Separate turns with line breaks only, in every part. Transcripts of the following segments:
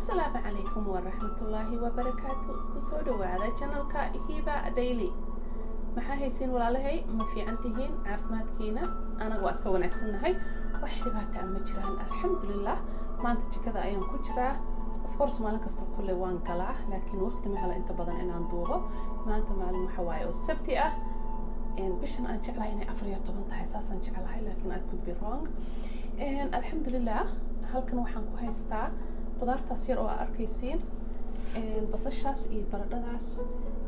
السلام عليكم ورحمة الله وبركاته. كسودو على channelka Hiba Daily. maxaa haysiin walaalahay ma fiicantihiin caafimaadkiina anagu aad ka wanaagsannahay wax dhibaato ma jiraan alxamdulillah maanta jikada ayaan ku jiraa of course maalin kasta kullee waan galaa laakiin waqti ma hela inta badan inaan duubo maanta maalin waxa waaye oo sabti ah bishan aan jeclahay inay 14 tahay saasaan jeclahay laakiin I could be wrong alxamdulillah halkan waxaan ku haystaa qudaartaas yar oo aad arkaysiin basashaas iyo baradhadaas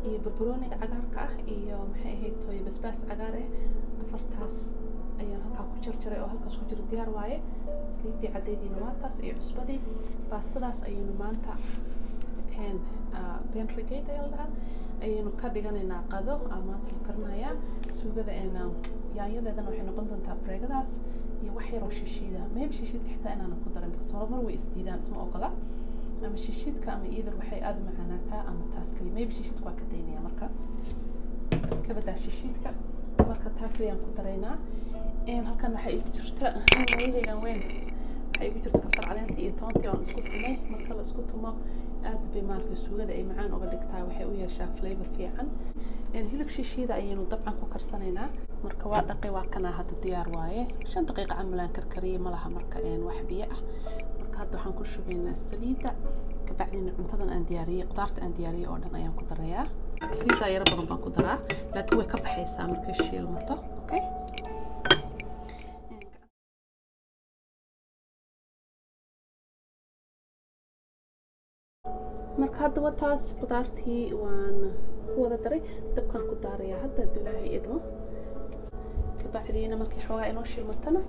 iyo barbarooniga cagaarka ah iyo maxay ahayd tooy basbaas cagaar ah afartaas ayaan halkaa ku jarjaray oo halkaas ku jira diyaar waaye saliidii cadeediina waa taas iyo cusbadii baastadaas ayaynu maanta been rajayda yaldaha ayaynu ka dhiganaynaa qado maanta la karinayaa suugada yaanyadeedana waxay noqon doontaa bareegadaas iyo wax yaroo shishiida maybe shishiidka xitaa inaanan ku darin because mar way isdiidaan isma ogola ama shishiidka ama either waxay aad u macaanaataa ama taas kali maybe shishiidku waa ka daynaya marka kabadaa shishiidka marka taa kaliyaan ku daraynaa halkan waxaa igu jirta wayahaygan weyn waxaa igu jirta kabsar caleenta iyo toontii waan isku tumay marka la isku tumo aad bay maaragtay suugada ay macaan uga dhigtaa waxay u yeeshaa flavor fiican hilib shishiida ayaynu dabcan ku karsanaynaa marka waa dhaqay waa kana hadda diyaar waaye 5 daqiiqo camalaan karkariyay malaha marka wax biyo ah marka hadda waxaan ku shubaynaa saliida kabacdina cuntadan aan diyaariyay qudaarta aan diyaariyay oo dhan ayaan ku darayaa saliida yar badan baan ku daraa laakiin way ka baxaysaa marka shiilmato okay marka hadda wataas qudaartii waan ku wada daray dabkan ku daarayaa hadda ilaahay idmo kabacdina markii xoogaa inoo shiilmatana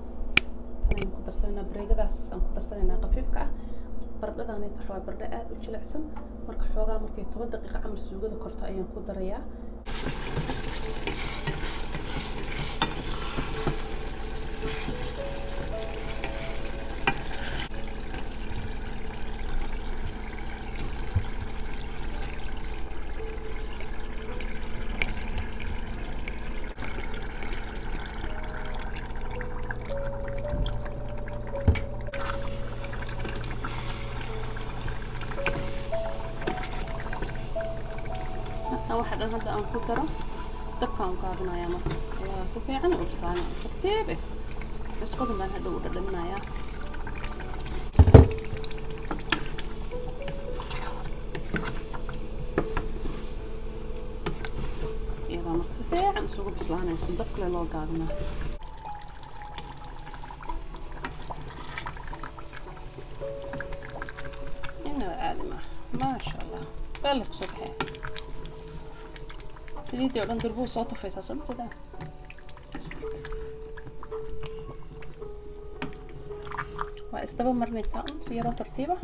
ayaan ku darsanaa bareegadaas aan ku darsanaa qafiifka ah baradhadaanay taxawaa baradho aad u jilicsan marka xoogaa markay 10 daqiiqo camal suugada korto ayaan ku darayaa واحد هذا أنا كتره دكان قابنا يا ما يا سفيع أنا أبصاني كتير بس قد ما هذا وده لنا يا ما سفيع أنا سوق بصلاني صدق للو قابنا إنه عالمة ما شاء الله بالك صبحي سليدي وعند دربو صوت فيسا سمت ده واستبى مرني ساقم سيارة ترتيبة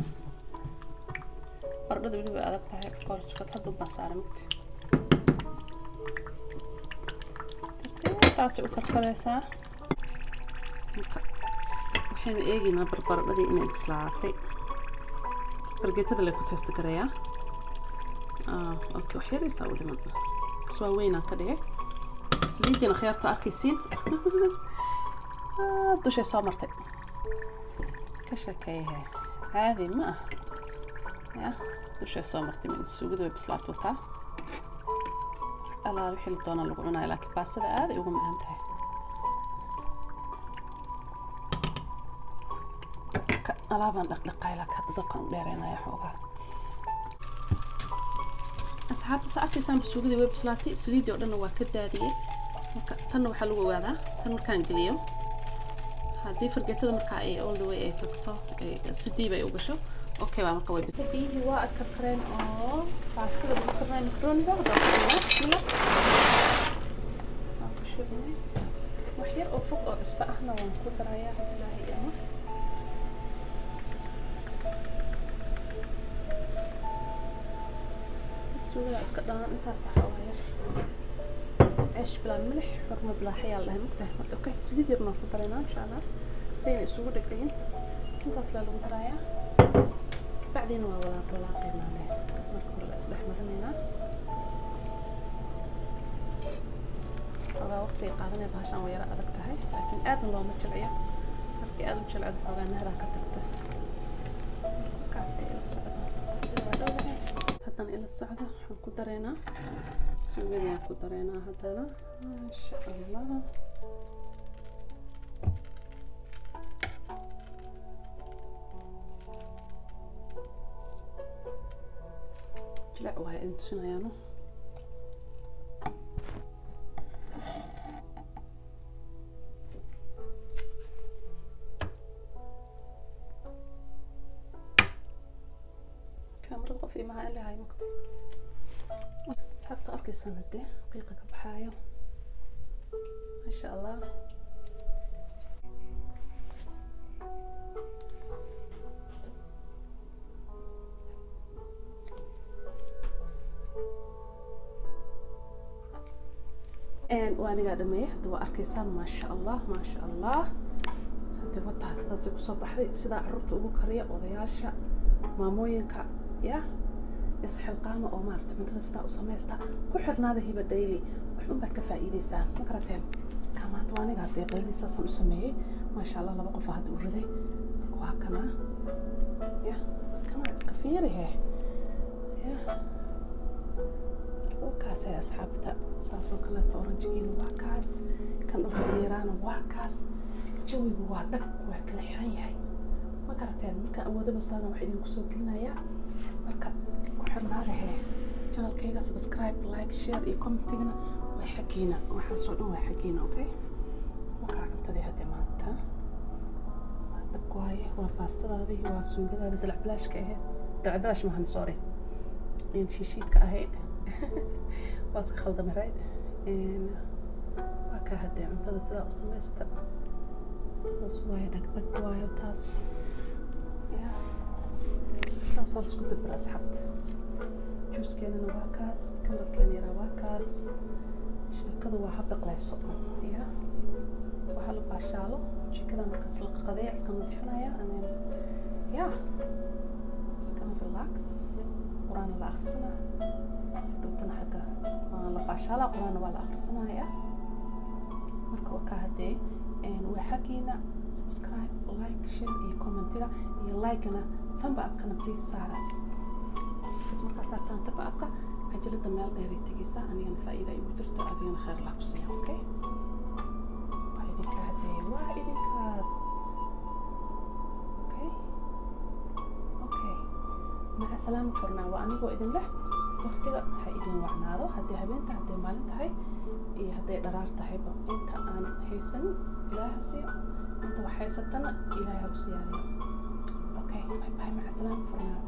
برضه بيقولوا أدقتها في كورس بس هدو بمسارة مكتي ترتيبة تاسي وكركريسا وحين ايجينا بربردي إني بسلعاتي فرقيت هذا اللي كنت هستقريا اوكي وحيري يساوي لي منه سوينا كده سليدنا خيارته أكيسين دوشة صامرتي كشكيها هذه ما يا دوشة صامرتي من السوق ده بسلات وتا الله الحين الدونا اللي قمنا لك بس هذا يقوم عندها الله بندقق لك هذا دقن ديرنا يا حوغا أصحاب سأكتسام بالسوق دي ويب سلاتي سليدي ودنا واكد دادية تنو حلو وهذا تنو كان قليو هذه فرقتها مركا اي all the way اي فكتو سدي باي وقشو اوكي وعمل قوي بيه هو الكركرين او فاستغل الكركرين مكروني ده وضعنا وحير او فوق او عسفة احنا ونكود رايا هذه الله يأمر السوق اسكدان انت صح واير عيش بلا ملح حرمه بلا حياه الله مكته اوكي سديد يرنا ku darayna insha Allah sayna isugu dhagdhigin intaas la lagu daraya bacdina waa wada walaaqayna marka hore la isdhex marinayna hada waqti qaadanay bahashan way yara adag tahay laakiin aad loo ma jilciyo markii aad u jilcad xogaa nahra ka tagta كاس إلى الصعدة هذا إلى الصعدة حنقدرينا سوينا قدرينا هذا ما شاء الله. لا وهي انت شنو يعني كاميرا قفي معها اللي هاي مكتي حتى أركي سنة دي دقيقة كبحايو ما شاء الله. وأنا قاعدة ميه دوا أركيسان ما شاء الله ما شاء الله. هذي وطها سدا سيكو صباحدي سدا عروت ugu kariya odayaasha maamooyinka ya isxilqaama oo maartay cuntada sida u sameeysta ku xirnaada hiba daily wax un baad ka faa'iideysaan ma karateen kamaad waaniga deeqaydiisa san u sameeyay ma sha Allah laba qof had u riday waa kana ya kana iska fiiriye ya وكاس يا أصحابتا ساسو كلا أورنجين وكاس كان الكاميران وكاس جوي وادك وكل حريحي ما كرتين مركا أود بس أنا واحد ينقصو كلنا يا مركا كحرنا هذا channel كيغا سبسكرايب لايك شير إي كومنتينا ويحكينا وحصلنا ويحكينا أوكي وكا عمتدي هدي مانتا بكواي وباستا هذه وسوقة هذا دلع بلاش كأهيد دلع بلاش مهن سوري إن شيشيت كأهيد واسك خلطة مرايد وكا هدي cuntada sidaa u samaysta taas waay dhagdhag waayo taas saas la isku dabra asxaabta juuskeenana waa kaas kalarkeena yaraa waa kaas sheekadu waa habaqlayso ya waxa la baashaalo jikada markaas la qaqaday iska nadiifinaya aneen ya just gonna relax quraan la akhrisana dhultana xagga la baashaala quraan waa la akhrisanaya marka waa hadee waa xaqiina subscribe like share iyo commentiga iyo like-na thumb up-kana please saara bas markaa saartaan thumb up-ka cajalada meel dheer ay tegaysaa anigana faa'iida igu jirto adigana khayr la ku siiyo okay waa idinka hadee waa idinkaas okay maca salaam furnaa waa anigoo idin leh waqtiga ha idin wacnaado haddii habeenta haddii maalin tahay iyo hadday dharaar tahayba inta aan haysan ilaaha siiyo inta wax haysatana ilaaha u siyaadiyo okay bye bye maca salaam furnaa